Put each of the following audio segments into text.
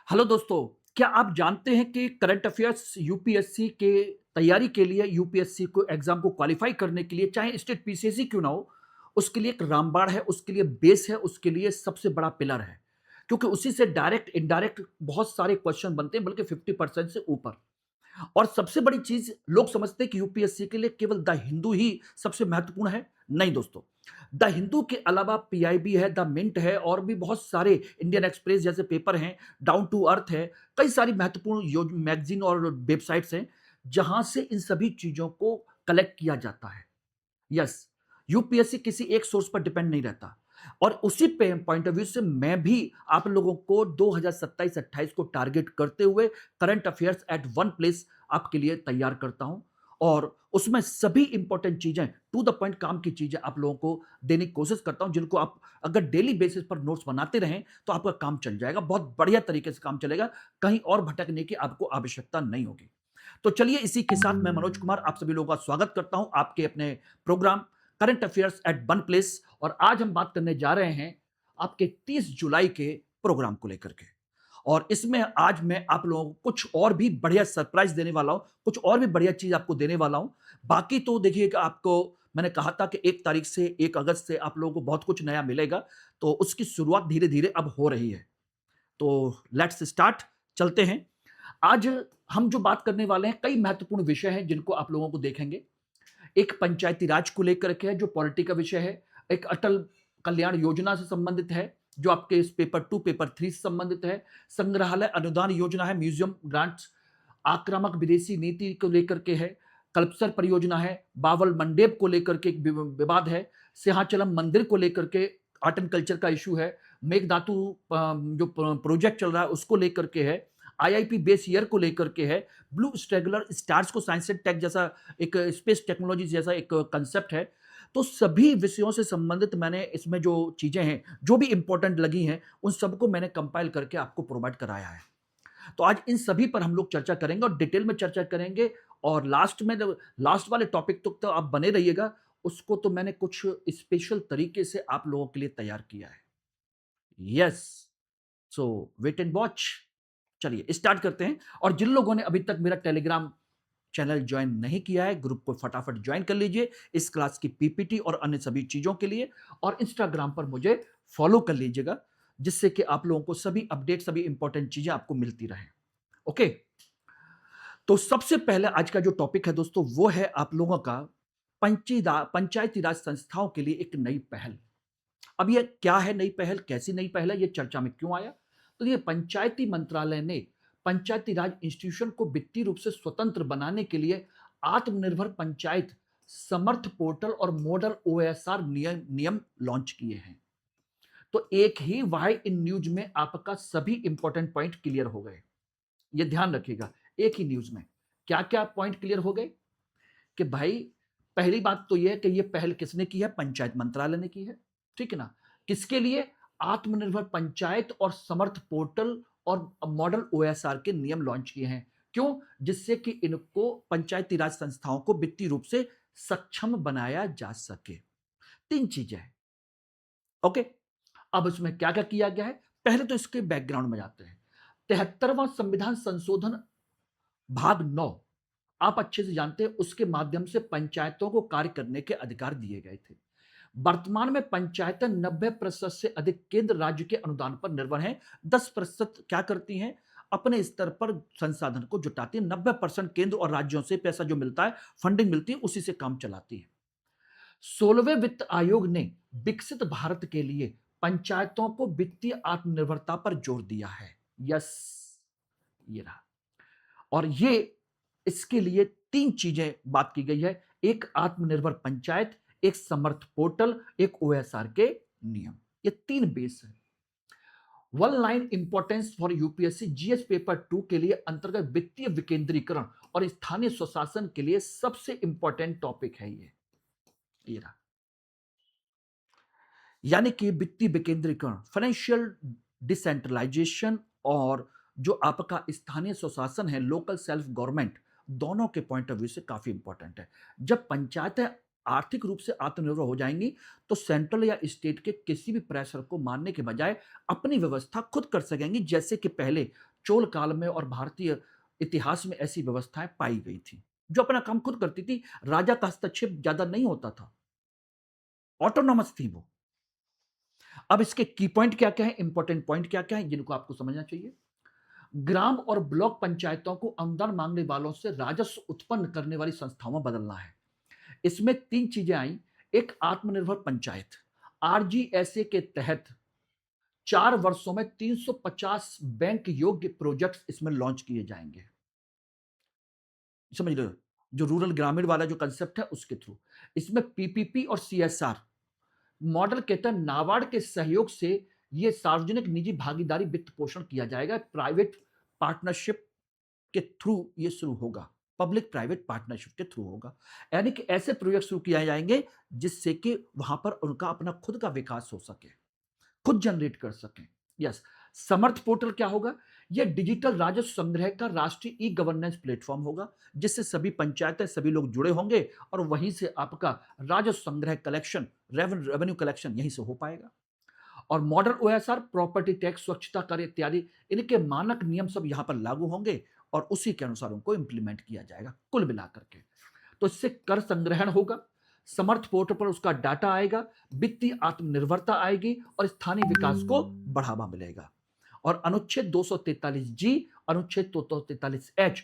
Hello दोस्तों, क्या आप जानते हैं कि करंट अफेयर्स यूपीएससी के तैयारी के लिए यूपीएससी को एग्जाम को क्वालिफाई करने के लिए चाहे स्टेट पीसीएससी क्यों ना हो, उसके लिए एक रामबाण है, उसके लिए बेस है, उसके लिए सबसे बड़ा पिलर है। क्योंकि उसी से डायरेक्ट, इनडायरेक्ट बहुत सारे क्वेश्चन बनते हैं, बल्कि 50% से ऊपर। और सबसे बड़ी चीज लोग समझते हैं कि यूपीएससी के लिए केवल द हिंदू ही सबसे महत्वपूर्ण है। नहीं दोस्तों, द हिंदू के अलावा पीआईबी है, द मिंट है, और भी बहुत सारे इंडियन एक्सप्रेस जैसे पेपर हैं, डाउन टू अर्थ है, कई सारी महत्वपूर्ण मैगजीन और वेबसाइट्स हैं जहां से इन सभी चीजों को कलेक्ट किया जाता है। यस, यूपीएससी किसी एक सोर्स पर डिपेंड नहीं रहता। और उसी पे पॉइंट ऑफ व्यू से मैं भी आप लोगों को 2027-28 को टारगेट करते हुए current affairs at one place आपके लिए तैयार करता हूं। और उसमें सभी इंपॉर्टेंट चीजें, टू द पॉइंट काम की चीजें आप लोगों को देने की कोशिश करता हूं, जिनको आप अगर डेली बेसिस पर नोट्स बनाते रहें तो आपका काम चल जाएगा, बहुत बढ़िया तरीके से काम चलेगा। कहीं और भटकने की आपको आवश्यकता नहीं होगी। तो चलिए, इसी के साथ मैं मनोज कुमार आप सभी लोगों का स्वागत करता हूं आपके अपने program current affairs at one place. और आज हम बात करने जा रहे हैं आपके 30 जुलाई के प्रोग्राम को लेकर के। और इसमें आज मैं आप लोगों को कुछ और भी बढ़िया सरप्राइज देने वाला हूं, कुछ और भी बढ़िया चीज आपको देने वाला हूं। बाकी तो देखिएगा, आपको मैंने कहा था कि 1 तारीख से 1 अगस्त से आप लोगों को बहुत कुछ नया मिलेगा, तो उसकी शुरुआत धीरे धीरे अब हो रही है। तो लेट्स स्टार्ट, चलते हैं। आज हम जो बात करने वाले हैं, कई महत्वपूर्ण विषय हैं जिनको आप लोगों को देखेंगे। एक पंचायती राज को लेकर के है जो पॉलिटी का विषय है। एक अटल कल्याण योजना से संबंधित है जो आपके इस पेपर 2 पेपर 3 से संबंधित है। संग्रहालय अनुदान योजना है, म्यूजियम ग्रांट्स। आक्रामक विदेशी नीति को लेकर के है। कल्पसर परियोजना है। बावल मंडेप को लेकर के एक विवाद है। सिंहाचलम मंदिर को लेकर के आर्ट एंड कल्चर का इशू है। मेघधातु जो प्रोजेक्ट चल रहा है उसको लेकर के है। आईआईपी बेस ईयर को लेकर के है। ब्लू स्टेगुलर स्टार्स को साइंस एंड टेक जैसा एक स्पेस टेक्नोलॉजी जैसा एक कंसेप्ट है। तो सभी विषयों से संबंधित मैंने इसमें जो चीजें हैं, जो भी इंपॉर्टेंट लगी हैं, उन सबको मैंने कंपाइल करके आपको प्रोवाइड कराया है। तो आज इन सभी पर हम लोग चर्चा करेंगे और डिटेल में चर्चा करेंगे। और लास्ट में, लास्ट वाले टॉपिक तो आप बने रहिएगा, उसको तो मैंने कुछ स्पेशल तरीके से आप लोगों के लिए तैयार किया है। Yes, so wait and watch. चलिए स्टार्ट करते हैं। और जिन लोगों ने अभी तक मेरा टेलीग्राम चैनल ज्वाइन नहीं किया है, ग्रुप को फटाफट ज्वाइन कर लीजिए इस क्लास की पीपीटी और अन्य सभी चीजों के लिए। और इंस्टाग्राम पर मुझे फॉलो कर लीजिएगा, जिससे कि आप लोगों को सभी अपडेट, सभी इंपॉर्टेंट चीजें आपको मिलती रहे। ओके, तो सबसे पहले आज का जो टॉपिक है दोस्तों, वो है आप लोगों का पंचायती राज संस्थाओं के लिए एक नई पहल। अब ये क्या है नई पहल, कैसी नई पहल है, ये चर्चा में क्यों आया? तो ये पंचायती मंत्रालय ने पंचायती राज इंस्टीट्यूशन को वित्तीय रूप से स्वतंत्र बनाने के लिए आत्मनिर्भर पंचायत समर्थ पोर्टल और मॉडल ओएसआर नियम लॉन्च किए हैं। तो एक ही वाई इन न्यूज में आपका सभी इंपॉर्टेंट पॉइंट क्लियर हो गए। ये ध्यान रखिएगा, एक ही न्यूज में क्या क्या पॉइंट क्लियर हो गए कि भाई, पहली बात तो यह है कि यह पहल किसने की है? पंचायत मंत्रालय ने की है। ठीक है ना? किसके लिए? आत्मनिर्भर पंचायत और समर्थ पोर्टल और मॉडल ओएसआर के नियम लॉन्च किए हैं। क्यों? जिससे कि इनको पंचायती राज संस्थाओं को वित्तीय रूप से सक्षम बनाया जा सके। तीन चीजें हैं। ओके, अब इसमें क्या क्या किया गया है, पहले तो इसके बैकग्राउंड में जाते हैं। 73वां संविधान संशोधन भाग 9 आप अच्छे से जानते हैं, उसके माध्यम से पंचायतों को कार्य करने के अधिकार दिए गए थे। वर्तमान में पंचायतें 90% से अधिक केंद्र राज्य के अनुदान पर निर्भर हैं। 10% क्या करती हैं? अपने स्तर पर संसाधन को जुटाती है। 90% केंद्र और राज्यों से पैसा जो मिलता है, फंडिंग मिलती है, उसी से काम चलाती है। 16वें वित्त आयोग ने विकसित भारत के लिए पंचायतों को वित्तीय आत्मनिर्भरता पर जोर दिया है। यस, ये रहा। और ये, इसके लिए तीन चीजें बात की गई है। एक आत्मनिर्भर पंचायत, एक समर्थ पोर्टल, एक ओएसआर के नियम। ये तीन बेस है। One line importance for UPSC GS paper 2 के लिए अंतर्गत वित्तीय विकेंद्रीकरण और स्थानीय स्वशासन के लिए सबसे इंपॉर्टेंट टॉपिक है ये रहा। यानी कि वित्तीय विकेंद्रीकरण, फाइनेंशियल डिसेंट्रलाइजेशन, और जो आपका स्थानीय स्वशासन है, लोकल सेल्फ गवर्नमेंट, दोनों के पॉइंट ऑफ व्यू से काफी इंपॉर्टेंट है। जब पंचायतें आर्थिक रूप से आत्मनिर्भर हो जाएंगी तो सेंट्रल या स्टेट के किसी भी प्रेशर को मानने के बजाय अपनी व्यवस्था खुद कर सकेंगी। जैसे कि पहले चोल काल में और भारतीय इतिहास में ऐसी व्यवस्थाएं पाई गई थी, जो अपना काम खुद करती थी। राजा का हस्तक्षेप ज्यादा नहीं होता था, ऑटोनॉमस थी वो। अब इसके की पॉइंट क्या क्या है, इंपॉर्टेंट पॉइंट क्या क्या है, जिनको आपको समझना चाहिए। ग्राम और ब्लॉक पंचायतों को अनुदान मांगने वालों से राजस्व उत्पन्न करने वाली संस्थाओं में बदलना है। इसमें तीन चीजें आई। एक, आत्मनिर्भर पंचायत। आरजीएसए के तहत 4 वर्षों में 350 बैंक योग्य प्रोजेक्ट्स इसमें लॉन्च किए जाएंगे। समझ रहे हो, जो रूरल ग्रामीण वाला जो कंसेप्ट है उसके थ्रू। इसमें पीपीपी और सीएसआर मॉडल के तहत नाबार्ड के सहयोग से ये सार्वजनिक निजी भागीदारी वित्त पोषण किया जाएगा। प्राइवेट पार्टनरशिप के थ्रू ये शुरू होगा, पब्लिक प्राइवेट पार्टनरशिप के थ्रू होगा। यानी कि ऐसे प्रोजेक्ट शुरू किए जाएंगे जिससे कि वहां पर उनका अपना खुद का विकास हो सके, खुद जनरेट कर सकें। यस। समर्थ पोर्टल क्या होगा? यह डिजिटल राजस्व संग्रह का राष्ट्रीय ई गवर्नेंस प्लेटफॉर्म होगा, जिससे सभी पंचायतें, सभी लोग जुड़े होंगे और वहीं से आपका राजस्व संग्रह कलेक्शन, रेवेन्यू कलेक्शन यहीं से हो पाएगा। और मॉडर्न ओएसआर, प्रॉपर्टी टैक्स, स्वच्छता कर इत्यादि, इनके मानक नियम सब यहां पर लागू होंगे और उसी के अनुसार उनको इंप्लीमेंट किया जाएगा कुल मिलाकर के। तो इससे कर संग्रहण होगा, समर्थ पोर्टल पर उसका डाटा आएगा, वित्तीय आत्मनिर्भरता आएगी और स्थानीय विकास को बढ़ावा मिलेगा। और अनुच्छेद 243 जी, अनुच्छेद 243 एच,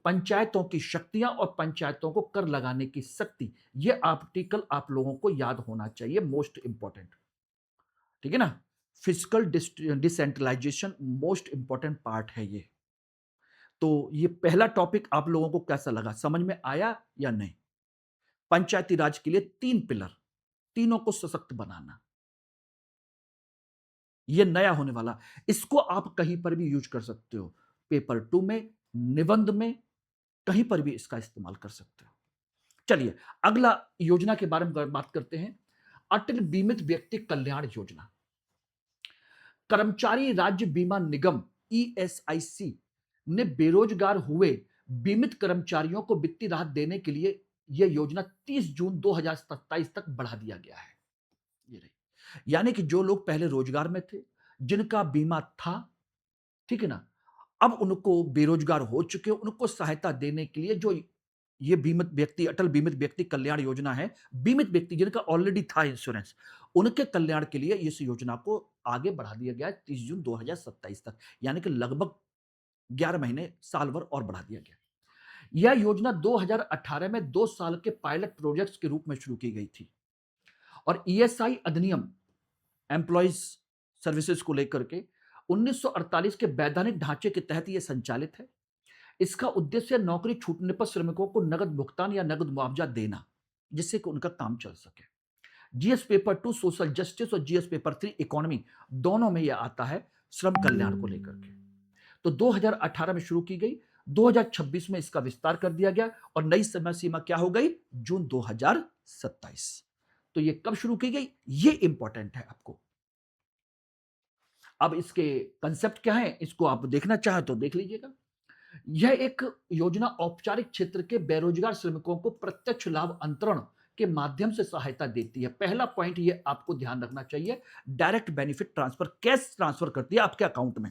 पंचायतों की शक्तियां और पंचायतों को कर लगाने की शक्ति, यह आर्टिकल आप लोगों को याद होना चाहिए, मोस्ट इंपॉर्टेंट। ठीक है ना? Physical decentralization most important part है ये। तो ये पहला टॉपिक आप लोगों को कैसा लगा, समझ में आया या नहीं? पंचायती राज के लिए 3 पिलर, तीनों को सशक्त बनाना, ये नया होने वाला। इसको आप कहीं पर भी यूज कर सकते हो, पेपर 2 में, निबंध में, कहीं पर भी इसका इस्तेमाल कर सकते हो। चलिए अगला योजना के बारे में बात करते हैं। अटल बीमित व्यक्ति कल्याण योजना। कर्मचारी राज्य बीमा निगम ईएसआईसी ने बेरोजगार हुए बीमित कर्मचारियों को वित्तीय राहत देने के लिए यह योजना 30 जून 2027 तक बढ़ा दिया गया है। ये रही, यानी कि जो लोग पहले रोजगार में थे, जिनका बीमा था, ठीक है ना, अब उनको बेरोजगार हो चुके, उनको सहायता देने के लिए जो ये बीमित व्यक्ति, अटल बीमित व्यक्ति कल्याण योजना है, बीमित व्यक्ति जिनका ऑलरेडी था इंश्योरेंस, उनके कल्याण के लिए इस योजना को आगे बढ़ा दिया गया है 30 जून 2027 तक, यानी कि लगभग 11 महीने, साल भर और बढ़ा दिया गया। यह योजना 2018 में 2 साल के पायलट प्रोजेक्ट्स के रूप में शुरू की गई थी और ईएसआई अधिनियम, एम्प्लॉइज सर्विसेज को लेकर के 1948 के वैधानिक ढांचे के तहत यह संचालित है। इसका उद्देश्य नौकरी छूटने पर श्रमिकों को नगद भुगतान या नगद मुआवजा देना, जिससे कि उनका काम चल सके। जीएस पेपर 2 सोशल जस्टिस और जीएस पेपर 3 इकोनॉमी, दोनों में यह आता है श्रम कल्याण को लेकर के। तो 2018 में शुरू की गई, 2026 में इसका विस्तार कर दिया गया और नई समय सीमा क्या हो गई? जून 2027। तो ये कब शुरू की गई, ये इंपॉर्टेंट है आपको। अब इसके कंसेप्ट क्या है, इसको आप देखना चाहें तो देख लीजिएगा। यह एक योजना औपचारिक क्षेत्र के बेरोजगार श्रमिकों को प्रत्यक्ष लाभ अंतरण के माध्यम से सहायता देती है। पहला पॉइंट ये आपको ध्यान रखना चाहिए, direct benefit transfer, cash transfer करती है आपके अकाउंट में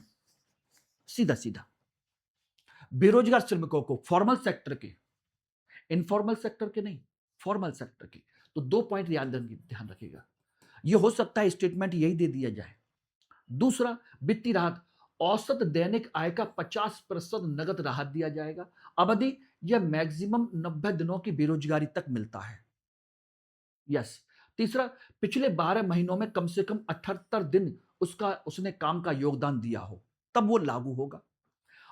सीधा सीधा बेरोजगार श्रमिकों को, फॉर्मल सेक्टर के, इनफॉर्मल सेक्टर के नहीं, फॉर्मल सेक्टर के। तो 2 पॉइंट याद ध्यान रखिएगा। यह हो सकता है स्टेटमेंट यही दे दिया जाए। दूसरा, वित्तीय राहत, औसत दैनिक आय का 50% नगद राहत दिया जाएगा। अवधि, यह मैक्सिमम 90 दिनों की बेरोजगारी तक मिलता है। यस। तीसरा, पिछले 12 महीनों में कम से कम 78 दिन उसने काम का योगदान दिया हो, तब वो लागू होगा।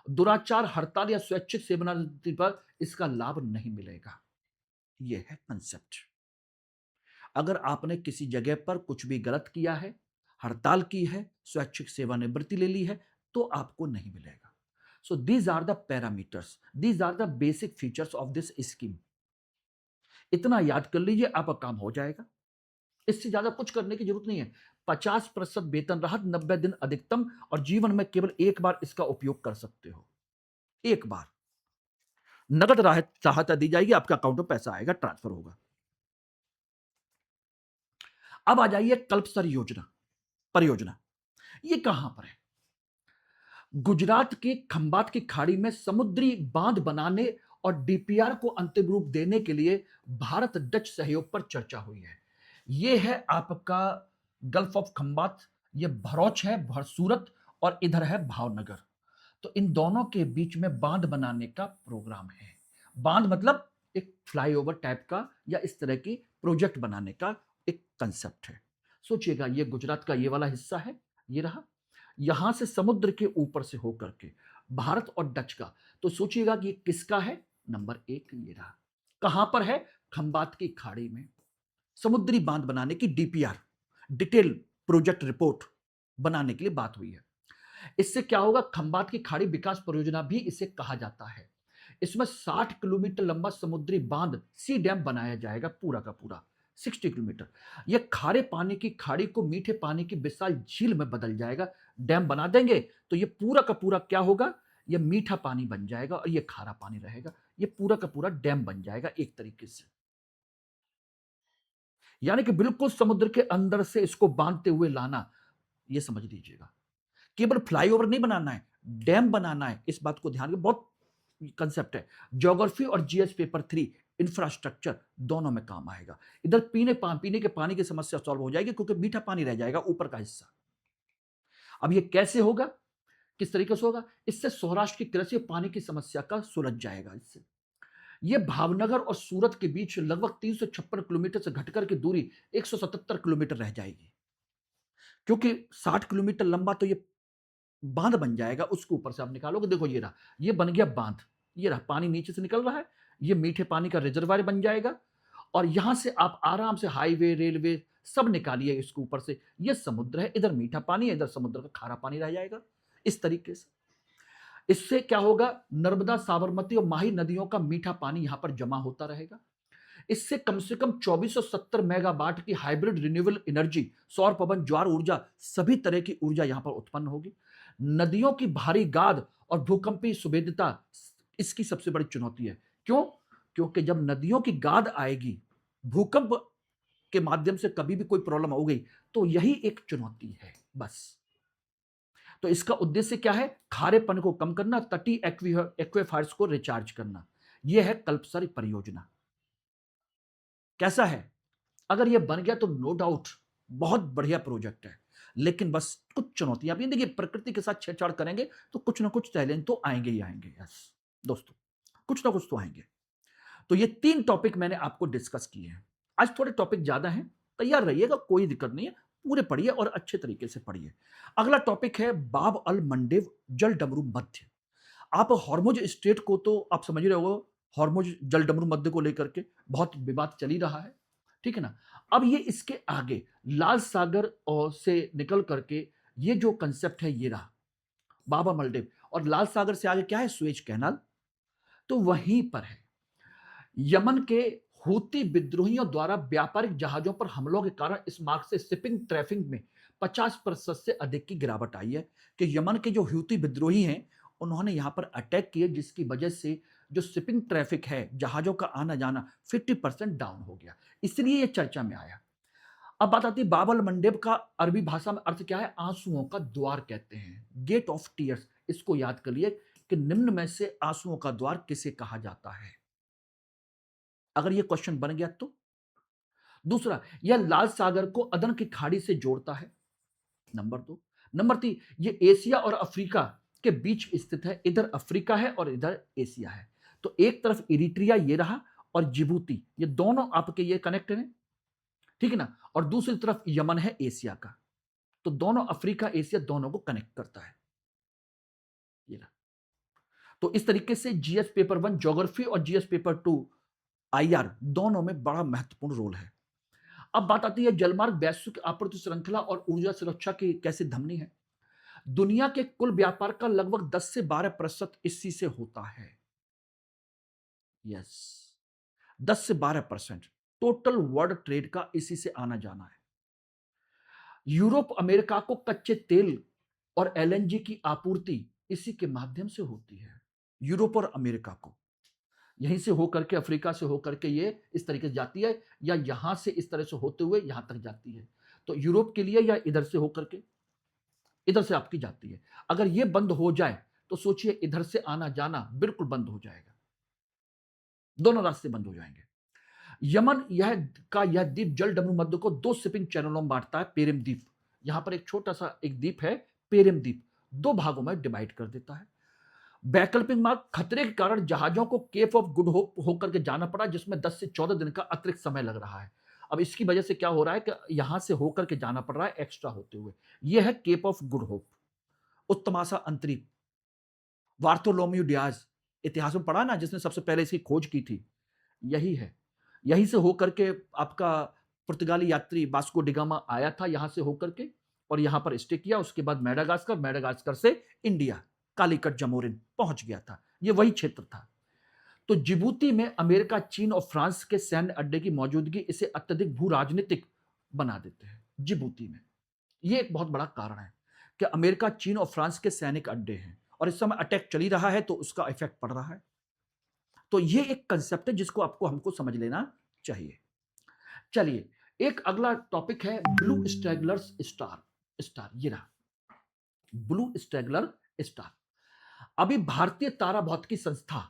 दुराचार, हड़ताल या स्वैच्छिक सेवानिवृत्ति पर इसका लाभ नहीं मिलेगा। यह है कंसेप्ट। अगर आपने किसी जगह पर कुछ भी गलत किया है, हड़ताल की है, स्वैच्छिक सेवानिवृत्ति ले ली है, तो आपको नहीं मिलेगा। So these are the parameters, these are the basic features of this scheme. इतना याद कर लीजिए, आपका काम हो जाएगा। इससे ज्यादा कुछ करने की जरूरत नहीं है। 50% वेतन राहत, 90 दिन अधिकतम, और जीवन में केवल एक बार इसका उपयोग कर सकते हो, एक बार। नगद राहत सहायता दी जाएगी, आपके अकाउंट में पैसा आएगा, ट्रांसफर होगा। अब आ जाइए कल्पसर योजना, परियोजना। ये कहां पर है? गुजरात के खंबात की खाड़ी में समुद्री बांध बनाने और डीपीआर को अंतिम रूप देने के लिए भारत डच सहयोग पर चर्चा हुई है। ये है आपका गल्फ ऑफ खंबात, ये भरौच है, सूरत, और इधर है भावनगर। तो इन दोनों के बीच में बांध बनाने का प्रोग्राम है। बांध मतलब एक फ्लाईओवर टाइप का या इस तरह की प्रोजेक्ट बनाने का एक कंसेप्ट है। सोचिएगा, ये गुजरात का ये वाला हिस्सा है, ये रहा, यहां से समुद्र के ऊपर से होकर के भारत और डच का। तो सोचिएगा कि ये किसका है। नंबर एक ये रहा। कहां पर है? खंबात की खाड़ी में। समुद्री बांध बनाने की डीपीआर, डिटेल प्रोजेक्ट रिपोर्ट बनाने के लिए बात हुई है। इससे क्या होगा? खंबात की खाड़ी विकास परियोजना भी इसे कहा जाता है। इसमें 60 किलोमीटर लंबा समुद्री बांध, सी डैम बनाया जाएगा, पूरा का पूरा 60 किलोमीटर। यह खारे पानी की खाड़ी को मीठे पानी की विशाल झील में बदल जाएगा। डैम बना देंगे तो यह पूरा का पूरा क्या होगा? यह मीठा पानी बन जाएगा और यह खारा पानी रहेगा। यह पूरा का पूरा डैम बन जाएगा एक तरीके से। यानी कि बिल्कुल समुद्र के अंदर से इसको बांधते हुए लाना, यह समझ लीजिएगा। केवल फ्लाईओवर नहीं बनाना है, डैम बनाना है। इस बात को ध्यान में, बहुत कंसेप्ट है। ज्योग्राफी और जीएस पेपर 3 इंफ्रास्ट्रक्चर दोनों में काम आएगा। इधर पीने के पानी की समस्या सॉल्व हो जाएगी क्योंकि मीठा पानी रह जाएगा ऊपर का हिस्सा। अब ये कैसे होगा, किस तरीके से होगा? इससे सौराष्ट्र की कृषि और पानी की समस्या का सुलझ जाएगा। इससे ये भावनगर और सूरत के बीच लगभग 356 किलोमीटर से घटकर की दूरी 177 किलोमीटर रह जाएगी, क्योंकि 60 किलोमीटर लंबा तो ये बांध बन जाएगा। उसके ऊपर से आप निकालोगे, देखो ये रहा, ये बन गया बांध। ये रहा, पानी नीचे से निकल रहा है, ये मीठे पानी का रिजर्वायर बन जाएगा। और यहां से आप आराम से हाईवे, रेलवे सब निकालिए इसके ऊपर से। ये समुद्र है, इधर मीठा पानी है, इधर समुद्र का खारा पानी रह जाएगा इस तरीके से। इससे क्या होगा? नर्मदा, साबरमती और माही नदियों का मीठा पानी यहां पर जमा होता रहेगा। इससे कम से कम 2470 मेगावाट की हाइब्रिड रिन्यूएबल एनर्जी, सौर, पवन, ज्वार ऊर्जा, सभी तरह की ऊर्जा यहां पर उत्पन्न होगी। नदियों की भारी गाद और भूकंपीय सुवेदता इसकी सबसे बड़ी चुनौती है। क्यों? क्योंकि जब नदियों की गाद आएगी, भूकंप के माध्यम से कभी भी कोई प्रॉब्लम हो गई, तो यही एक चुनौती है बस। तो इसका उद्देश्य क्या है? खारेपन को कम करना, तटीय एक्वेफायर्स को रिचार्ज करना। यह है कल्पसरी परियोजना। कैसा है? अगर ये बन गया तो नो डाउट बहुत बढ़िया प्रोजेक्ट है। लेकिन बस कुछ चुनौतियां भी हैं। देखिए, प्रकृति के साथ छेड़छाड़ करेंगे तो कुछ ना कुछ चैलेंज तो आएंगे ही आएंगे। यस दोस्तों, कुछ ना कुछ तो आएंगे। तो ये 3 टॉपिक मैंने आपको डिस्कस किए हैं। आज थोड़े टॉपिक ज्यादा हैं, तैयार रहिएगा, कोई दिक्कत नहीं है। पूरे पढ़िए और अच्छे तरीके से पढ़िए। अगला टॉपिक है बाब अल मंडेव जल डमरू मध्य। आप हॉर्मुज स्टेट को तो आप समझ रहे हो, हॉर्मुज जल डमरू मध्य को लेकर के बहुत विवाद चल ही रहा है, ठीक है ना। अब ये इसके आगे लाल सागर और से निकल करके ये जो कंसेप्ट है ये रहा, बाबा मलडेव। और लाल सागर से आगे क्या है? Suez canal. तो वहीं पर है यमन के हूती विद्रोहियों द्वारा व्यापारिक जहाजों पर हमलों के कारण इस मार्ग से शिपिंग ट्रैफिक में 50% से अधिक की गिरावट आई है। कि यमन के जो हूती विद्रोही हैं, उन्होंने यहां पर अटैक किए, जिसकी वजह से जो शिपिंग ट्रैफिक है, जहाजों का आना जाना 50% डाउन हो गया। इसलिए यह चर्चा में आया। अब बात आती है बाबल मंडेब का अरबी भाषा में अर्थ क्या है? आंसुओं का द्वार कहते हैं, गेट ऑफ टीयर्स। इसको याद कर लिए कि निम्न में से आंसुओं का द्वार किसे कहा जाता है, अगर ये क्वेश्चन बन गया तो। दूसरा, यह लाल सागर को अदन की खाड़ी से जोड़ता है। नंबर 2। नंबर 3, ये एशिया और अफ्रीका के बीच स्थित है। इधर अफ्रीका है और इधर एशिया है। तो एक तरफ इरिट्रिया ये रहा और जिबूती, ये दोनों आपके ये कनेक्ट हैं, ठीक है ना। और दूसरी तरफ यमन है एशिया का। तो दोनों अफ्रीका एशिया दोनों को कनेक्ट करता है ये रहा। तो इस तरीके से जीएस पेपर 1 ज्योग्राफी और जीएस पेपर 2 आईआर दोनों में बड़ा महत्वपूर्ण रोल है। अब बात आती है जलमार्ग वैश्विक आपूर्ति श्रृंखला और ऊर्जा सुरक्षा की कैसे धमनी है। दुनिया के कुल व्यापार का लगभग 10 से 12% इसी से होता है। यस, 10 से 12% टोटल वर्ल्ड ट्रेड का इसी से आना जाना है। यूरोप अमेरिका को कच्चे तेल और एलएनजी की आपूर्ति इसी के माध्यम से होती है। यूरोप और अमेरिका को यहीं से होकर के, अफ्रीका से होकर के ये इस तरीके से जाती है, या यहां से इस तरह से होते हुए यहां तक जाती है। तो यूरोप के लिए या इधर से होकर के इधर से आपकी जाती है। अगर ये बंद हो जाए तो सोचिए इधर से आना जाना बिल्कुल बंद हो जाएगा, दोनों रास्ते बंद हो जाएंगे। यमन यह द्वीप जल डमरू मध्य को दो शिपिंग चैनलों में बांटता है, पेरेम द्वीप। यहां पर एक छोटा सा एक द्वीप है, पेरेम द्वीप, दो भागों में डिवाइड कर देता है। वैकल्पिक मार्ग, खतरे के कारण जहाजों को केप ऑफ गुड होप होकर के जाना पड़ा, जिसमें 10 से 14 दिन का अतिरिक्त समय लग रहा है। अब इसकी वजह से क्या हो रहा है कि यहां से होकर के जाना पड़ रहा है एक्स्ट्रा होते हुए। यह है केप ऑफ गुड होप। उत्तमासा अंतरिक्ष, वार्थोलोम्यू डियाज, इतिहास में पढ़ा ना, जिसने सबसे पहले इसकी खोज की थी, यही है। यहीं से होकर के आपका पुर्तगाली यात्री वास्को डिगामा आया था, यहां से होकर के, और यहां पर स्टे किया। उसके बाद मेडागास्कर, मेडागास्कर से इंडिया, कालीकट जमोरिन पहुंच गया था। यह वही क्षेत्र था। तो जिबूती में अमेरिका, चीन और फ्रांस के सैन्य अड्डे की मौजूदगी इसे अत्यधिक भू राजनीतिक बना देते हैं जिबूती में। यह एक बहुत बड़ा कारण है कि अमेरिका, चीन और फ्रांस के सैनिक अड्डे हैं, और इस समय अटैक चल ही रहा है तो उसका इफेक्ट पड़ रहा है। तो यह एक कंसेप्ट है जिसको आपको हमको समझ लेना चाहिए। चलिए, एक अगला टॉपिक है ब्लू स्ट्रैगलर्स स्टार। स्टार ये रहा, ब्लू स्ट्रैगलर स्टार। अभी भारतीय तारा भौतिकी संस्था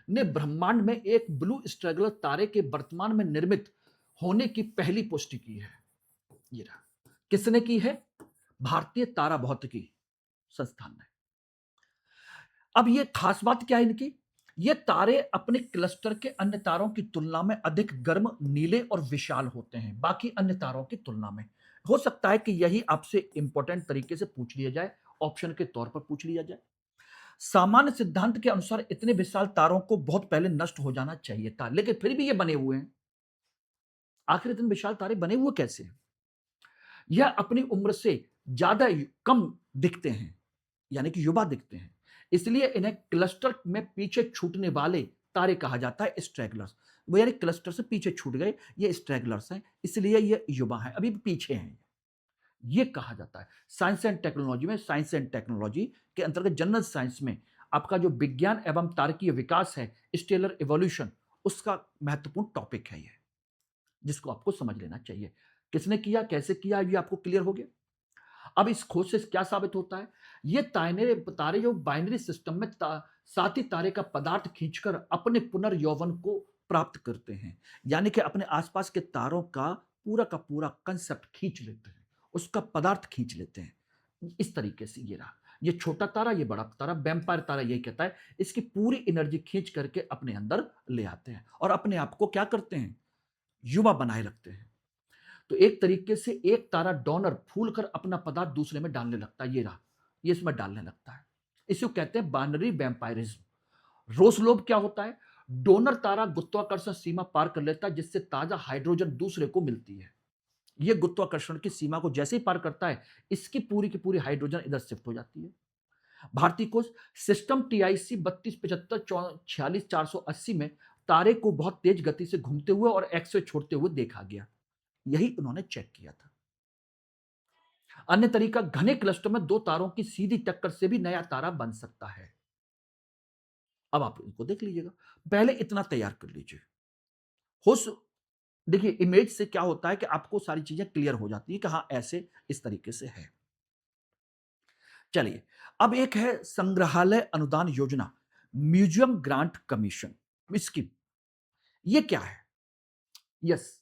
ने ब्रह्मांड में एक ब्लू स्ट्रैगलर तारे के वर्तमान में निर्मित होने की पहली पुष्टि की है। ये रहा, किसने की है? भारतीय तारा भौतिकी संस्थान ने। अब ये खास बात क्या है इनकी? ये तारे अपने क्लस्टर के अन्य तारों की तुलना में अधिक गर्म, नीले और विशाल होते हैं, बाकी अन्य तारों की तुलना में। हो सकता है कि यही आपसे इंपॉर्टेंट तरीके से पूछ लिया जाए, ऑप्शन के तौर पर पूछ लिया जाए। सामान्य सिद्धांत के अनुसार इतने विशाल तारों को बहुत पहले नष्ट हो जाना चाहिए था, लेकिन फिर भी ये बने हुए हैं। आखिर इतने विशाल तारे बने हुए कैसे? यह अपनी उम्र से ज्यादा कम दिखते हैं, यानी कि युवा दिखते हैं, इसलिए इन्हें क्लस्टर में पीछे छूटने वाले तारे कहा जाता है, स्ट्रैगलर्स। वो यानी क्लस्टर से पीछे छूट गए, ये स्ट्रैगलर्स हैं, इसलिए ये युवा हैं, अभी भी पीछे हैं, ये कहा जाता है। साइंस एंड टेक्नोलॉजी में, साइंस एंड टेक्नोलॉजी के अंतर्गत जनरल साइंस में आपका जो विज्ञान एवं तारकीय विकास है, स्टेलर इवोल्यूशन, उसका महत्वपूर्ण टॉपिक है ये, जिसको आपको समझ लेना चाहिए। किसने किया, कैसे किया, ये आपको क्लियर हो गया। अब इस खोज से क्या साबित होता है? ये तारे जो बाइनरी सिस्टम में साथी तारे का पदार्थ खींचकर अपने पुनर्यौवन को प्राप्त करते हैं, यानी कि अपने आसपास के तारों का पूरा कंसेप्ट खींच लेते हैं, उसका पदार्थ खींच लेते हैं। इस तरीके से ये रहा, ये छोटा तारा, ये बड़ा तारा, वैम्पायर तारा यही कहता है, इसकी पूरी एनर्जी खींच करके अपने अंदर ले आते हैं और अपने आप को क्या करते हैं? युवा बनाए रखते हैं। तो एक तरीके से एक तारा डोनर फूल कर अपना पदार्थ दूसरे में डालने लगता है, ये रहा, ये इसमें डालने लगता है। इसे कहते हैं बाइनरी वैम्पायरिज्म। रोसलोब क्या होता है? डोनर तारा गुरुत्वाकर्षण सीमा पार कर लेता है, जिससे ताजा हाइड्रोजन दूसरे को मिलती है। यह गुरुत्वाकर्षण की सीमा को जैसे ही पार करता है, इसकी पूरी की पूरी हाइड्रोजन इधर शिफ्ट हो जाती है। भारतीय खोज सिस्टम टीआईसी 3275 46 480 में तारे को बहुत तेज गति से घूमते हुए और एक्स-रे छोड़ते हुए देखा गया। यही उन्होंने चेक किया था। अन्य तरीका, घने क्लस्टर में दो तारों की सीधी टक्कर से भी नया तारा बन सकता है। अब आप इनको देख लीजिएगा, पहले इतना तैयार कर लीजिए। होश देखिए, इमेज से क्या होता है कि आपको सारी चीजें क्लियर हो जाती है कि हाँ ऐसे इस तरीके से है। चलिए, अब एक है संग्रहालय अनुदान योजना, म्यूजियम ग्रांट कमीशन स्कीम। ये क्या है? यस,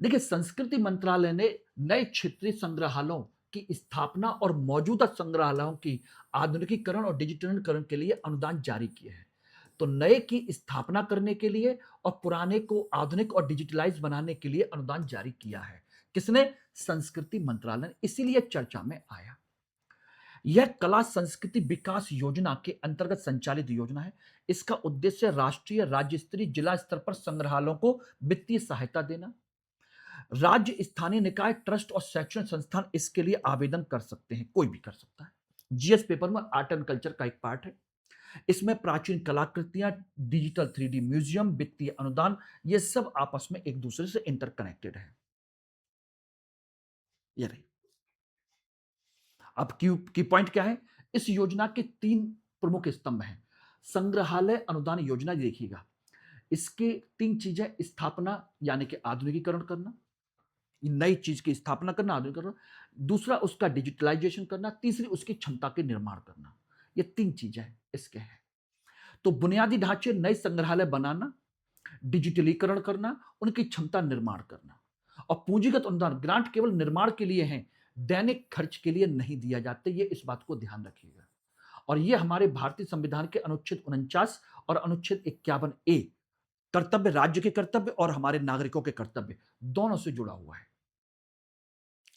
देखिए, संस्कृति मंत्रालय ने नए क्षेत्रीय संग्रहालयों की स्थापना और मौजूदा संग्रहालयों की आधुनिकीकरण और डिजिटलीकरण के लिए अनुदान जारी किए हैं। तो नए की स्थापना करने के लिए और पुराने को आधुनिक और डिजिटलाइज बनाने के लिए अनुदान जारी किया है। किसने? संस्कृति मंत्रालय ने, इसीलिए चर्चा में आया। यह कला संस्कृति विकास योजना के अंतर्गत संचालित योजना है। इसका उद्देश्य राष्ट्रीय, राज्य स्तरीय, जिला स्तर पर संग्रहालयों को वित्तीय सहायता देना। राज्य, स्थानीय निकाय, ट्रस्ट और शैक्षणिक संस्थान इसके लिए आवेदन कर सकते हैं, कोई भी कर सकता है। जीएस पेपर में आर्ट एंड कल्चर का एक पार्ट है। इसमें प्राचीन कलाकृतियां, डिजिटल 3D म्यूजियम, वित्तीय अनुदान, ये सब आपस में एक दूसरे से इंटरकनेक्टेड है। ये रही। अब की पॉइंट क्या है? इस योजना के 3 प्रमुख स्तंभ हैं। संग्रहालय अनुदान योजना, देखिएगा, इसके 3 चीजें: स्थापना यानी कि आधुनिकीकरण करना, नई चीज की स्थापना करना, आधुनिक करना। दूसरा उसका डिजिटलाइजेशन करना, तीसरी उसकी क्षमता के निर्माण करना। ये 3 चीजें इसके हैं। तो बुनियादी ढांचे, नए संग्रहालय बनाना, डिजिटलीकरण करना, उनकी क्षमता निर्माण करना। और पूंजीगत अनुदान, ग्रांट केवल निर्माण के लिए हैं, दैनिक खर्च के लिए नहीं दिया जाते, ये इस बात को ध्यान रखिएगा। और ये हमारे भारतीय संविधान के अनुच्छेद 49 और अनुच्छेद 51 ए, कर्तव्य, राज्य के कर्तव्य और हमारे नागरिकों के कर्तव्य, दोनों से जुड़ा हुआ है।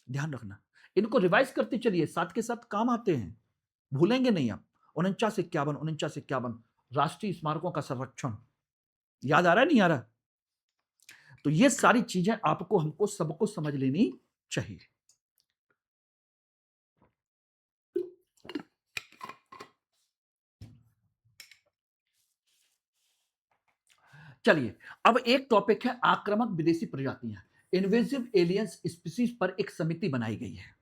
ध्यान रखना, इनको रिवाइज करते चलिए, साथ के साथ काम आते हैं, भूलेंगे नहीं आप। 49-51 राष्ट्रीय स्मारकों का संरक्षण, याद आ रहा है नहीं आ रहा? तो ये सारी चीजें आपको, हमको, सबको समझ लेनी चाहिए। चलिए, अब एक टॉपिक है आक्रामक विदेशी प्रजातियां, इन्वेसिव एलियंस स्पीसीज पर एक समिति बनाई गई है।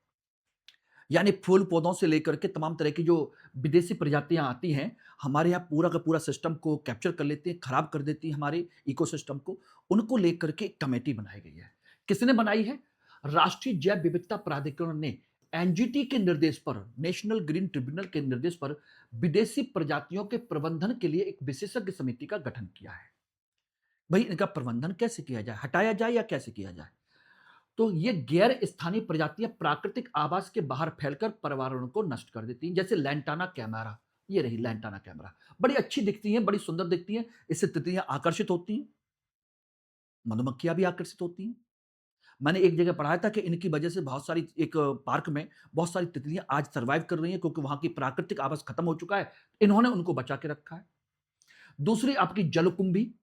यानी फूल पौधों से लेकर के तमाम तरह की जो विदेशी प्रजातियां आती हैं, हमारे यहाँ पूरा का पूरा सिस्टम को कैप्चर कर लेती हैं, खराब कर देती हैं हमारे इकोसिस्टम को, उनको लेकर के एक कमेटी बनाई गई है। किसने बनाई है? राष्ट्रीय जैव विविधता प्राधिकरण ने एनजीटी के निर्देश पर, नेशनल ग्रीन ट्रिब्यूनल के निर्देश पर, विदेशी प्रजातियों के प्रबंधन के लिए एक विशेषज्ञ समिति का गठन किया है। भाई इनका प्रबंधन कैसे किया जाए, हटाया जाए या कैसे किया जाए? तो ये गैर स्थानीय प्रजातियां प्राकृतिक आवास के बाहर फैलकर पर्यावरण को नष्ट कर देती हैं, जैसे लैंटाना कैमरा। ये रही लैंटाना कैमरा, बड़ी अच्छी दिखती हैं, बड़ी सुंदर दिखती हैं, इससे तितलियां आकर्षित होती हैं, मधुमक्खियां भी आकर्षित होती हैं। मैंने एक जगह पढ़ा था कि इनकी वजह से बहुत सारी, एक पार्क में बहुत सारी तितलियां आज सर्वाइव कर रही हैं, क्योंकि वहां की प्राकृतिक आवास खत्म हो चुका है, इन्होंने उनको बचा के रखा है। दूसरी आपकी जलकुंभी,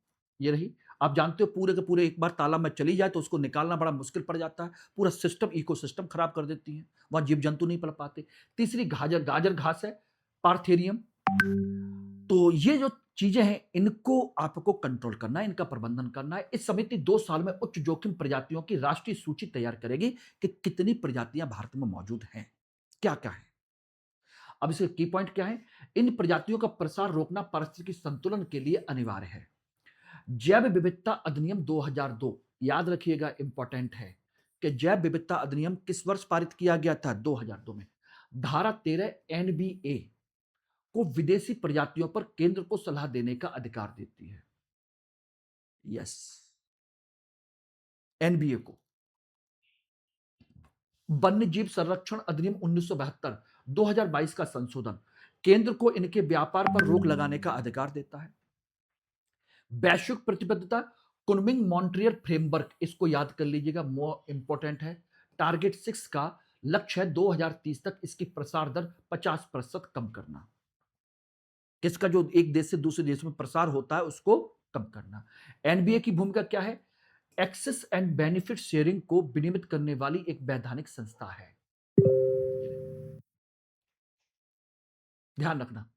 ये रही। आप जानते हो पूरे के पूरे एक बार तालाब में चली जाए तो उसको निकालना बड़ा मुश्किल पड़ जाता है, पूरा सिस्टम, इकोसिस्टम खराब कर देती है, वहां जीव जंतु नहीं पल पाते। तीसरी गाजर, गाजर घास है, पार्थेरियम। तो ये जो चीजें हैं, इनको आपको कंट्रोल करना है, इनका प्रबंधन करना है। इस समिति 2 साल में उच्च जोखिम प्रजातियों की राष्ट्रीय सूची तैयार करेगी कि कितनी प्रजातियां भारत में मौजूद हैं, क्या क्या है। अब इसके की पॉइंट क्या है? इन प्रजातियों का प्रसार रोकना पारिस्थितिकी संतुलन के लिए अनिवार्य है। जैव विविधता अधिनियम 2002, याद रखिएगा, इंपॉर्टेंट है कि जैव विविधता अधिनियम किस वर्ष पारित किया गया था? 2002 में। धारा 13 एनबीए को विदेशी प्रजातियों पर केंद्र को सलाह देने का अधिकार देती है। यस, एनबीए को। वन्य जीव संरक्षण अधिनियम 1972, 2022 का संशोधन केंद्र को इनके व्यापार पर रोक लगाने का अधिकार देता है। वैश्विक प्रतिबद्धता, कुनमिंग मॉन्ट्रियल फ्रेमवर्क, इसको याद कर लीजिएगा, मोर इंपॉर्टेंट है। टारगेट 6 का लक्ष्य है 2030 तक इसकी प्रसार दर 50% कम करना। किसका? जो एक देश से दूसरे देश में प्रसार होता है उसको कम करना। एनबीए की भूमिका क्या है? एक्सेस एंड बेनिफिट शेयरिंग को विनियमित करने वाली एक वैधानिक संस्था है। ध्यान रखना,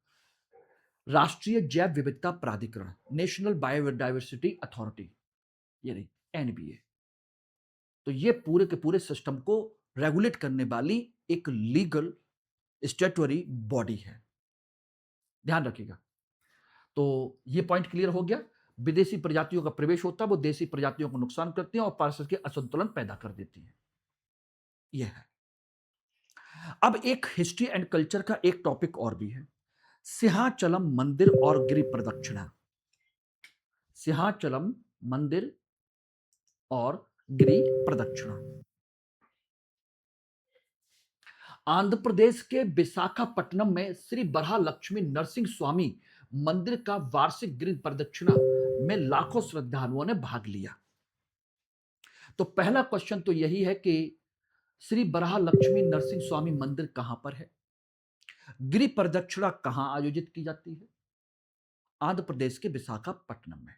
राष्ट्रीय जैव विविधता प्राधिकरण, नेशनल बायोडायवर्सिटी अथॉरिटी, ये रही एनबीए। तो ये पूरे के पूरे सिस्टम को रेगुलेट करने वाली एक लीगल स्टैट्यूटरी बॉडी है, ध्यान रखिएगा। तो ये पॉइंट क्लियर हो गया। विदेशी प्रजातियों का प्रवेश होता है, वो देसी प्रजातियों को नुकसान करती हैं और पारिस्थितिक असंतुलन पैदा कर देती हैं। यह है। अब एक हिस्ट्री एंड कल्चर का एक टॉपिक और भी है, सिंहाचलम मंदिर और गिरि प्रदक्षिणा। सिंहाचलम मंदिर और गिरि प्रदक्षिणा। आंध्र प्रदेश के विशाखापट्टनम में श्री बरहा लक्ष्मी नरसिंह स्वामी मंदिर का वार्षिक गिरि प्रदक्षिणा में लाखों श्रद्धालुओं ने भाग लिया। तो पहला क्वेश्चन तो यही है कि श्री बरहा लक्ष्मी नरसिंह स्वामी मंदिर कहां पर है? गिरि प्रदक्षिणा कहां आयोजित की जाती है? आंध्र प्रदेश के विशाखापट्टनम में।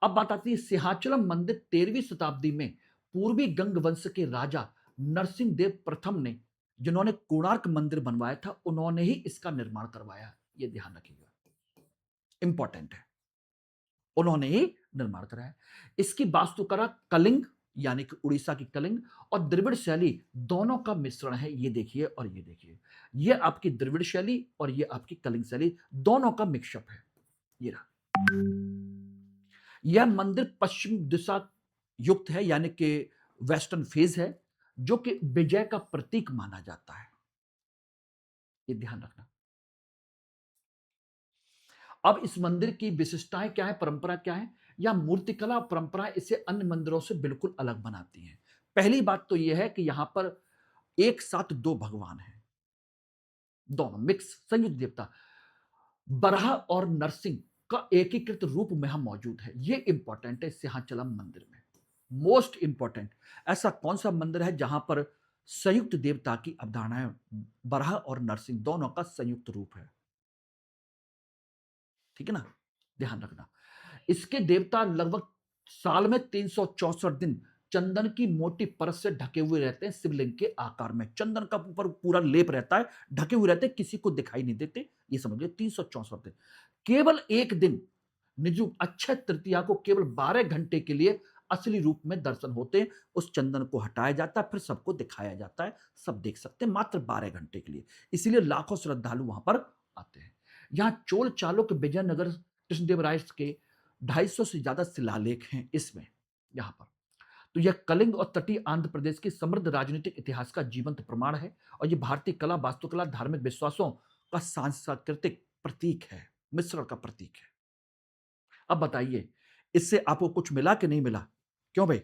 अब बात आती है सिंहाचलम मंदिर 13वीं शताब्दी में पूर्वी गंग वंश के राजा नरसिंह देव प्रथम ने, जिन्होंने कोणार्क मंदिर बनवाया था, उन्होंने ही इसका निर्माण करवाया। ये ध्यान रखिएगा, इंपॉर्टेंट है, उन्होंने ही निर्माण कराया। इसकी वास्तुकला कलिंग, यानी कि उड़ीसा की कलिंग और द्रविड़ शैली दोनों का मिश्रण है। ये देखिए और ये देखिए, ये आपकी द्रविड़ शैली और ये आपकी कलिंग शैली, दोनों का मिक्सअप है। ये रहा। यह मंदिर पश्चिम दिशा युक्त है, यानी कि वेस्टर्न फेज है, जो कि विजय का प्रतीक माना जाता है। ये ध्यान रखना। अब इस मंदिर की विशिष्टताएं क्या है, परंपरा क्या है, या मूर्तिकला परंपरा इसे अन्य मंदिरों से बिल्कुल अलग बनाती है। पहली बात तो यह है कि यहां पर एक साथ दो भगवान हैं, दोनों मिक्स संयुक्त देवता, बराह और नरसिंह का एकीकृत रूप में हम मौजूद है। ये इंपॉर्टेंट है सिंहाचलम मंदिर में, मोस्ट इंपॉर्टेंट। ऐसा कौन सा मंदिर है जहां पर संयुक्त देवता की अवधारणा है, बराह और नरसिंह दोनों का संयुक्त रूप है? ठीक है ना, ध्यान रखना। इसके देवता लगभग साल में 364 दिन चंदन की मोटी परत से ढके हुए रहते हैं, शिवलिंग के आकार में चंदन का ऊपर पूरा लेप रहता है, ढके हुए रहते हैं, किसी को दिखाई नहीं देते। ये समझ लीजिए 364 दिन। केवल एक दिन निजु अक्षय तृतीया को केवल 12 घंटे के लिए असली रूप में दर्शन होते हैं। उस चंदन को हटाया जाता है, फिर सबको दिखाया जाता है, सब देख सकते हैं मात्र 12 घंटे के लिए। इसीलिए लाखों श्रद्धालु वहां पर आते हैं। यहां चोल चालुक्य विजयनगर कृष्णदेवराय के 250 से ज्यादा शिलालेख हैं इसमें, यहां पर। तो यह कलिंग और तटीय आंध्र प्रदेश की समृद्ध राजनीतिक इतिहास का जीवंत प्रमाण है, और यह भारतीय कला, वास्तुकला, धार्मिक विश्वासों का सांस्कृतिक प्रतीक है, मिश्रण का प्रतीक है। अब बताइए, इससे आपको कुछ मिला कि नहीं मिला? क्यों भाई?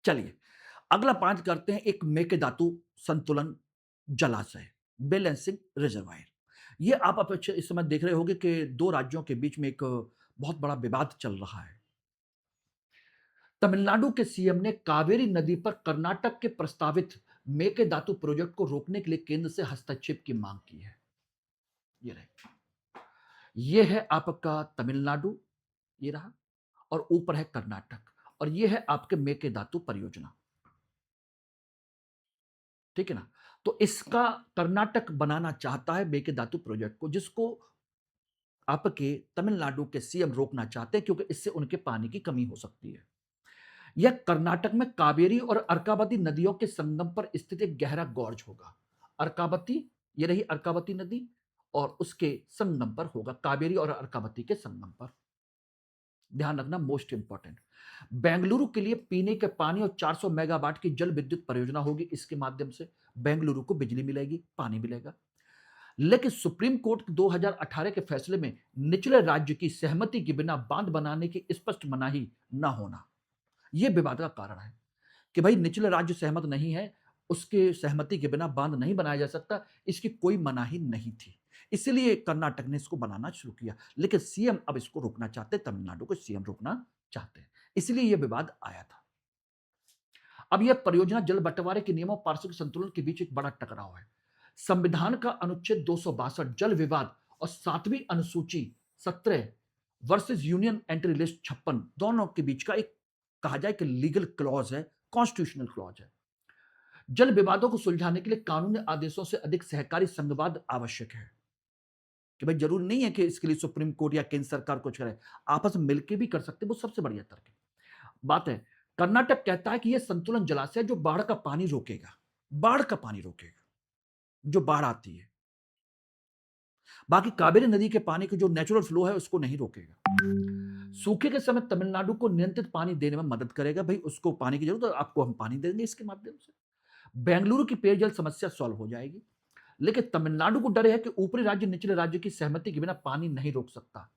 चलिए, अगला पांच करते हैं, एक मेकेदातु संतुलन जलाशय, बैलेंसिंग रिजर्वायर। ये आप इस समय देख रहे होंगे कि दो राज्यों के बीच में एक बहुत बड़ा विवाद चल रहा है। तमिलनाडु के सीएम ने कावेरी नदी पर कर्नाटक के प्रस्तावित मेकेदातु प्रोजेक्ट को रोकने के लिए केंद्र से हस्तक्षेप की मांग की है। ये रहे, ये है आपका तमिलनाडु, ये रहा, और ऊपर है कर्नाटक, और ये है आपके मेकेदातु परियोजना। ठीक है ना? तो इसका कर्नाटक बनाना चाहता है मेकेदातु प्रोजेक्ट को, जिसको आपके तमिलनाडु के सीएम रोकना चाहते हैं, क्योंकि इससे उनके पानी की कमी हो सकती है। यह कर्नाटक में कावेरी और अर्कावती नदियों के संगम पर स्थित एक गहरा गॉर्ज होगा। अर्कावती, ये रही अर्कावती नदी, और उसके संगम पर होगा, कावेरी और अर्कावती के संगम पर। ध्यान रखना, मोस्ट इंपॉर्टेंट। बेंगलुरु के लिए पीने के पानी और 400 मेगावाट की जल विद्युत परियोजना होगी। इसके माध्यम से बेंगलुरु को बिजली मिलेगी, पानी मिलेगा। लेकिन सुप्रीम कोर्ट के 2018 के फैसले में निचले राज्य की सहमति के बिना बांध बनाने की स्पष्ट मनाही न होना, यह विवाद का कारण है कि भाई निचले राज्य सहमत नहीं है, उसके सहमति के बिना बांध नहीं बनाया जा सकता, इसकी कोई मनाही नहीं थी। इसलिए कर्नाटक ने इसको बनाना शुरू किया, लेकिन सीएम अब इसको रोकना चाहते, तमिलनाडु को सीएम रोकना चाहते हैं, इसलिए यह विवाद आया था। अब यह परियोजना जल बंटवारे के नियमों, पारिस्थितिक संतुलन के बीच एक बड़ा टकराव है। संविधान का अनुच्छेद 262 जल विवाद और 7वीं अनुसूची 17 वर्सेस यूनियन एंट्री लिस्ट 56 दोनों के बीच का एक, कहा जाए कि लीगल क्लॉज है, कॉन्स्टिट्यूशनल क्लॉज है। जल विवादों को सुलझाने के लिए कानूनी आदेशों से अधिक सहकारी संघवाद आवश्यक है। कि भाई जरूरी नहीं है कि इसके लिए सुप्रीम कोर्ट या केंद्र सरकार कुछ करे, आपस में मिलकर भी कर सकते हैं, वो सबसे बढ़िया तर्क है। बात है, कर्नाटक कहता है कि यह संतुलन जलाशय जो बाढ़ का पानी रोकेगा, बाढ़ का पानी रोकेगा, जो बाढ़ आती है। बाकी कावेरी नदी के पानी का जो नेचुरल फ्लो है उसको नहीं रोकेगा। सूखे के समय तमिलनाडु को नियंत्रित पानी देने में मदद करेगा। भाई उसको पानी की जरूरत है, आपको हम पानी देंगे इसके माध्यम से। बेंगलुरु की पेयजल समस्या सॉल्व हो जाएगी। लेकिन तमिलनाडु को डर है कि ऊपरी राज्य निचले राज्य की सहमति के बिना पानी नहीं रोक सकता।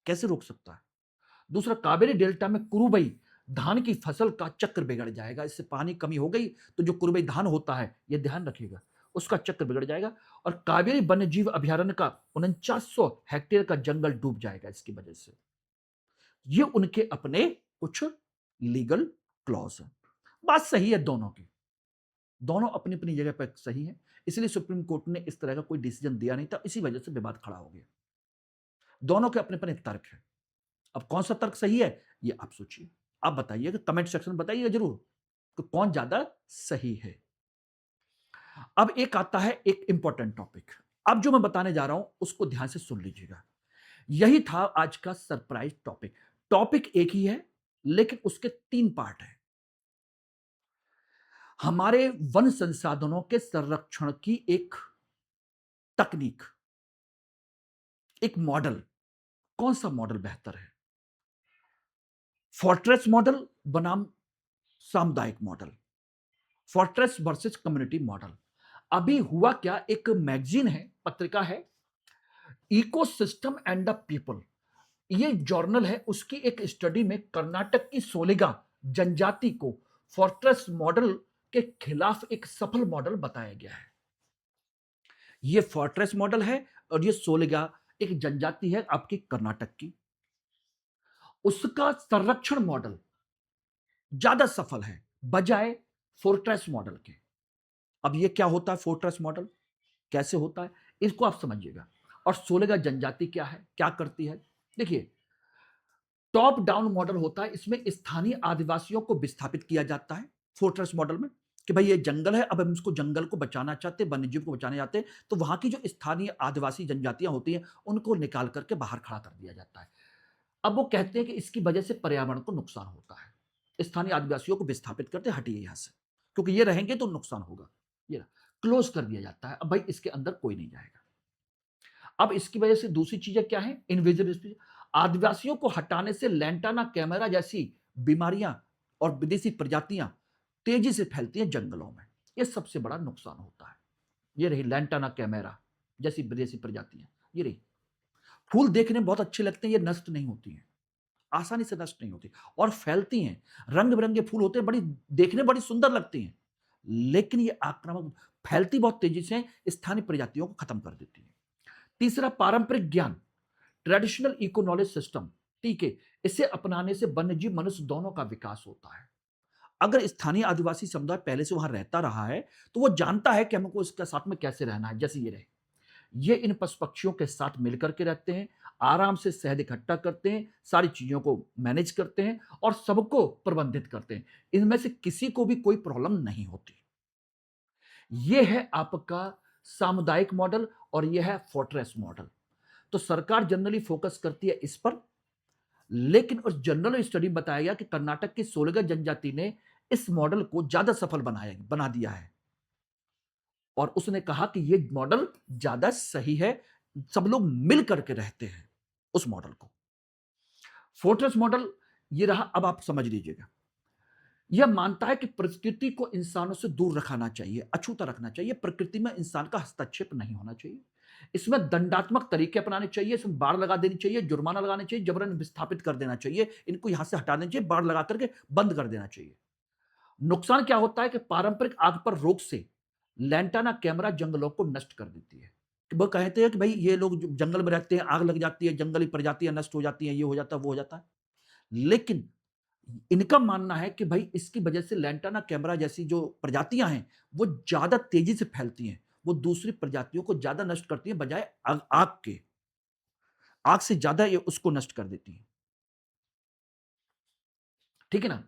कैसे रोक सकता है? दूसरा, कावेरी डेल्टा में कुरुबई धान की फसल का चक्र बिगड़ जाएगा। इससे पानी कमी हो गई तो जो कुरुबई धान होता है, यह ध्यान रखिएगा, उसका चक्र बिगड़ जाएगा। और कावेरी वन्यजीव अभयारण्य का 4900 हेक्टेयर का जंगल डूब जाएगा इसकी वजह से। ये उनके अपने कुछ लीगल क्लॉज है। बात सही है दोनों की, दोनों अपनी अपनी जगह पर सही है, इसलिए सुप्रीम कोर्ट ने इस तरह का कोई डिसीजन दिया नहीं था, इसी वजह से विवाद खड़ा हो गया। दोनों के अपने अपने तर्क है। अब कौन सा तर्क सही है, ये आप सोचिए। आप बताइएगा, कमेंट सेक्शन में बताइएगा जरूर कि कौन ज्यादा सही है। अब एक आता है एक इंपॉर्टेंट टॉपिक। अब जो मैं बताने जा रहा हूं उसको ध्यान से सुन लीजिएगा। यही था आज का सरप्राइज टॉपिक। टॉपिक एक ही है, लेकिन उसके 3 पार्ट हैं। हमारे वन संसाधनों के संरक्षण की एक तकनीक, एक मॉडल, कौन सा मॉडल बेहतर है? फोर्ट्रेस मॉडल बनाम सामुदायिक model, fortress versus community model. अभी हुआ क्या, एक मैगजीन है, पत्रिका है, इकोसिस्टम एंड द पीपल, ये जर्नल है, उसकी एक स्टडी में कर्नाटक की सोलिगा जनजाति को फोर्ट्रेस मॉडल के खिलाफ एक सफल मॉडल बताया गया है। ये फोर्ट्रेस मॉडल है और ये सोलिगा एक जनजाति है आपकी कर्नाटक की, उसका संरक्षण मॉडल ज्यादा सफल है बजाय फोर्ट्रेस मॉडल के। अब ये क्या होता है फोर्ट्रेस मॉडल, कैसे होता है, इसको आप समझिएगा। और सोलेगा जनजाति क्या है, क्या करती है, देखिए। टॉप डाउन मॉडल होता है, इसमें स्थानीय आदिवासियों को विस्थापित किया जाता है फोर्ट्रेस मॉडल में, कि भाई ये जंगल है, अब हम इसको जंगल को बचाना चाहते हैं, वन्यजीव को बचाना चाहते हैं, तो वहां की जो स्थानीय आदिवासी जनजातियां होती हैं उनको निकाल करके बाहर खड़ा कर दिया जाता है। अब वो कहते हैं कि इसकी वजह से पर्यावरण को नुकसान होता है, स्थानीय आदिवासियों को विस्थापित करते हटिए यहां से, क्योंकि ये रहेंगे तो नुकसान होगा। ये क्लोज कर दिया जाता है, अब भाई इसके अंदर कोई नहीं जाएगा। अब इसकी वजह से दूसरी चीजें क्या है, इनवेजिव स्पीशीज, आदिवासियों को हटाने से लैंटाना कैमेरा जैसी बीमारियां और विदेशी प्रजातियां तेजी से फैलती हैं जंगलों में, ये सबसे बड़ा नुकसान होता है। ये रही लैंटाना कैमेरा जैसी विदेशी प्रजातियां, ये रही। फूल देखने में बहुत अच्छे लगते हैं, ये नष्ट नहीं होती हैं, आसानी से नष्ट नहीं होती और फैलती हैं। रंग बिरंगे फूल होते हैं, बड़ी देखने बड़ी सुंदर लगती हैं, लेकिन ये आक्रामक फैलती बहुत तेजी से स्थानीय प्रजातियों को खत्म कर देती है। तीसरा, पारंपरिक ज्ञान, ट्रेडिशनल इको नॉलेज सिस्टम, ठीक है, इसे अपनाने से वन्यजीव मनुष्य दोनों का विकास होता है। अगर स्थानीय आदिवासी समुदाय पहले से वहां रहता रहा है तो वो जानता है कि हमको इसके साथ में कैसे रहना है। जैसे ये रहे, ये इन पशु पक्षियों के साथ मिलकर के रहते हैं, आराम से शहद इकट्ठा करते हैं, सारी चीजों को मैनेज करते हैं और सबको प्रबंधित करते हैं, इनमें से किसी को भी कोई प्रॉब्लम नहीं होती। ये है आपका सामुदायिक मॉडल और यह है फोर्ट्रेस मॉडल। तो सरकार जनरली फोकस करती है इस पर, लेकिन उस जनरल स्टडी में बताया गया कि कर्नाटक की सोलगा जनजाति ने इस मॉडल को ज्यादा सफल बना दिया है और उसने कहा कि यह मॉडल ज्यादा सही है, सब लोग मिल करके रहते हैं उस मॉडल को। फोर्ट्रेस मॉडल ये रहा, अब आप समझ लीजिएगा। यह मानता है कि प्रकृति को इंसानों से दूर रखना चाहिए, अछूता रखना चाहिए, प्रकृति में इंसान का हस्तक्षेप नहीं होना चाहिए, इसमें दंडात्मक तरीके अपनाने चाहिए, इसमें बाड़ लगा देनी चाहिए, जुर्माना लगाना चाहिए, जबरन विस्थापित कर देना चाहिए, इनको यहां से हटा देना चाहिए, बाड़ लगा करके बंद कर देना चाहिए। नुकसान क्या होता है कि पारंपरिक आग पर रोक से लैंटाना कैमरा जंगलों को नष्ट कर देती है। कि वो कहते हैं कि भाई ये लोग जो जंगल में रहते हैं, आग लग जाती है, जंगली प्रजातियां नष्ट हो जाती हैं, ये हो जाता है, वो हो जाता है। लेकिन इनका मानना है कि भाई इसकी वजह से लैंटाना कैमरा जैसी जो प्रजातियां हैं वो ज्यादा तेजी से फैलती हैं, वो दूसरी प्रजातियों को ज्यादा नष्ट करती हैं बजाय आग, आग के आग से ज्यादा ये उसको नष्ट कर देती हैं। ठीक है ना।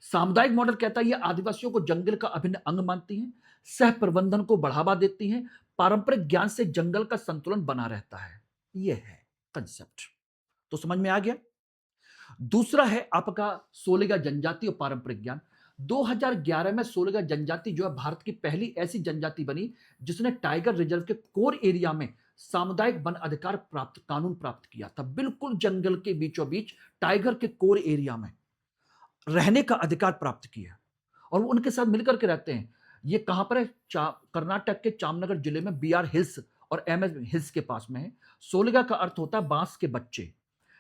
सामुदायिक मॉडल कहता है ये आदिवासियों को जंगल का अभिन्न अंग मानती हैं, सह प्रबंधन को बढ़ावा देती हैं, पारंपरिक ज्ञान से जंगल का संतुलन बना रहता है। ये है कंसेप्ट। तो समझ में आ गया। दूसरा है आपका सोलेगा जनजाति और पारंपरिक ज्ञान। 2011 में सोलेगा जनजाति जो है भारत की पहली ऐसी जनजाति बनी जिसने टाइगर रिजर्व के कोर एरिया में सामुदायिक वन अधिकार प्राप्त कानून प्राप्त किया था। बिल्कुल जंगल के बीचों बीच टाइगर के कोर एरिया में रहने का अधिकार प्राप्त किया और वो उनके साथ मिलकर के रहते हैं। ये कहां पर है, कर्नाटक के चामनगर जिले में बीआर हिल्स और एमएस हिल्स के पास में है। सोलेगा का अर्थ होता है बांस के बच्चे।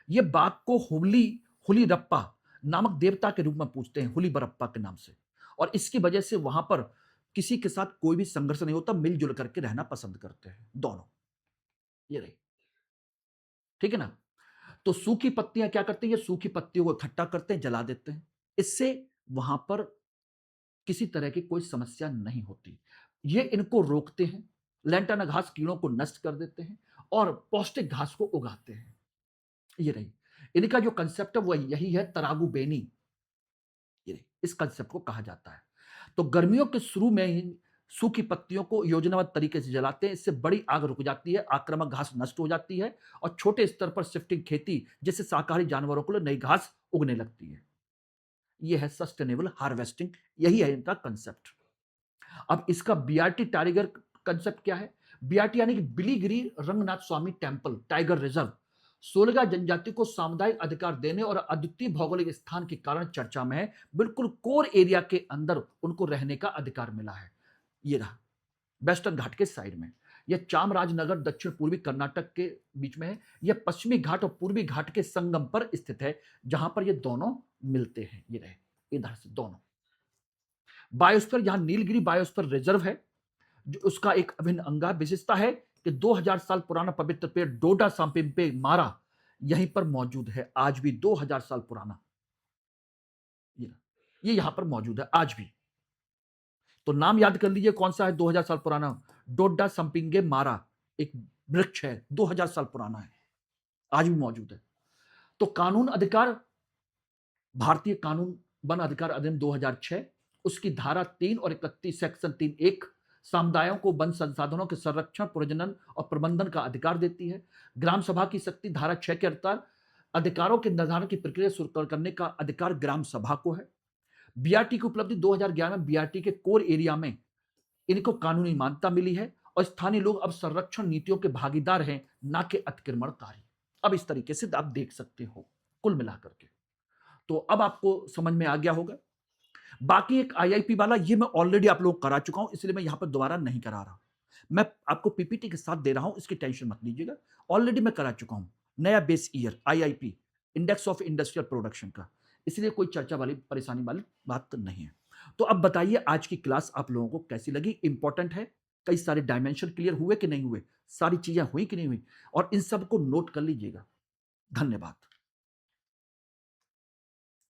ये बाघ को हुली हुली रप्पा नामक देवता के रूप में पूजते हैं, हुली बरप्पा के नाम से, और इसकी वजह से वहां पर किसी के साथ कोई भी संघर्ष नहीं होता, मिलजुल करके रहना पसंद करते हैं दोनों। ये रही, ठीक है ना। तो सूखी पत्तियां क्या करते हैं, ये सूखी पत्तियों को इकट्ठा करते हैं, जला देते हैं, इससे वहां पर किसी तरह की कोई समस्या नहीं होती। ये इनको रोकते हैं, लैंटाना घास कीड़ों को नष्ट कर देते हैं और पौष्टिक घास को उगाते हैं। ये रही इनका जो कंसेप्ट है वो यही है, तरागु बेनी, ये रही, इस कंसेप्ट को कहा जाता है। तो गर्मियों के शुरू में ही सूखी पत्तियों को योजनाबद्ध तरीके से जलाते हैं, इससे बड़ी आग रुक जाती है, आक्रामक घास नष्ट हो जाती है और छोटे स्तर पर शिफ्टिंग खेती जैसे शाकाहारी जानवरों को लिए नई घास उगने लगती है। यह है सस्टेनेबल हार्वेस्टिंग, यही है इनका कंसेप्ट। अब इसका बीआरटी टाइगर कंसेप्ट क्या है, बीआरटी यानी कि बिलीगिरी रंगनाथ स्वामी टेम्पल टाइगर रिजर्व सोलगा जनजाति को सामुदायिक अधिकार देने और अद्वितीय भौगोलिक स्थान के कारण चर्चा में है। बिल्कुल कोर एरिया के अंदर उनको रहने का अधिकार मिला है। ये रहा वेस्टर्न घाट के साइड में। यह चामराजनगर दक्षिण पूर्वी कर्नाटक के बीच में है। यह पश्चिमी घाट और पूर्वी घाट के संगम पर स्थित है, जहां पर ये दोनों मिलते हैं। ये रहे इधर से दोनों। बायोस्फीयर, यहां नीलगिरी बायोस्फीयर रिजर्व है, जो उसका एक अभिन्न अंग है। विशेषता है कि 2000 साल पुराना पवित्र पेड़ डोडा सांपेम्पे मारा यहीं पर मौजूद है, आज भी 2000 साल पुराना। ये यहां पर मौजूद है आज भी। तो नाम याद कर लीजिए कौन सा है 2000 साल पुराना। डोडा संपिंगे मारा एक वृक्ष है, 2000 साल पुराना है, आज भी मौजूद है। तो कानून अधिकार, भारतीय कानून वन अधिकार अधिनियम 2006, उसकी धारा 3 और 31 सेक्शन 3(1) समुदायों को वन संसाधनों के संरक्षण, प्रजनन और प्रबंधन का अधिकार देती है। ग्राम सभा की शक्ति धारा 6 के अनुसार अधिकारों के निर्धारण की प्रक्रिया शुरू करने का अधिकार ग्राम सभा को है। बीआरटी की उपलब्धि 2011 में बीआरटी के कोर एरिया में इनको कानूनी मान्यता मिली है और स्थानीय लोग अब संरक्षण नीतियों के भागीदार हैं, ना कि अतिक्रमणकारी। अब इस तरीके से आप देख सकते हो कुल मिलाकर के। तो अब आपको समझ में आ गया होगा। बाकी एक आईआईपी वाला ये मैं ऑलरेडी आप लोग करा चुका हूं, इसलिए मैं यहां पर दोबारा नहीं करा रहा। मैं आपको पीपीटी के साथ दे रहा हूं, इसकी टेंशन मत लीजिएगा। ऑलरेडी मैं करा चुका हूं नया base year IIP index of industrial production का, इसलिए कोई चर्चा वाली परेशानी वाली बात तो नहीं है। तो अब बताइए आज की क्लास आप लोगों को कैसी लगी। इंपॉर्टेंट है, कई सारे डायमेंशन क्लियर हुए कि नहीं हुए, सारी चीजें हुई कि नहीं हुई, और इन सबको नोट कर लीजिएगा। धन्यवाद।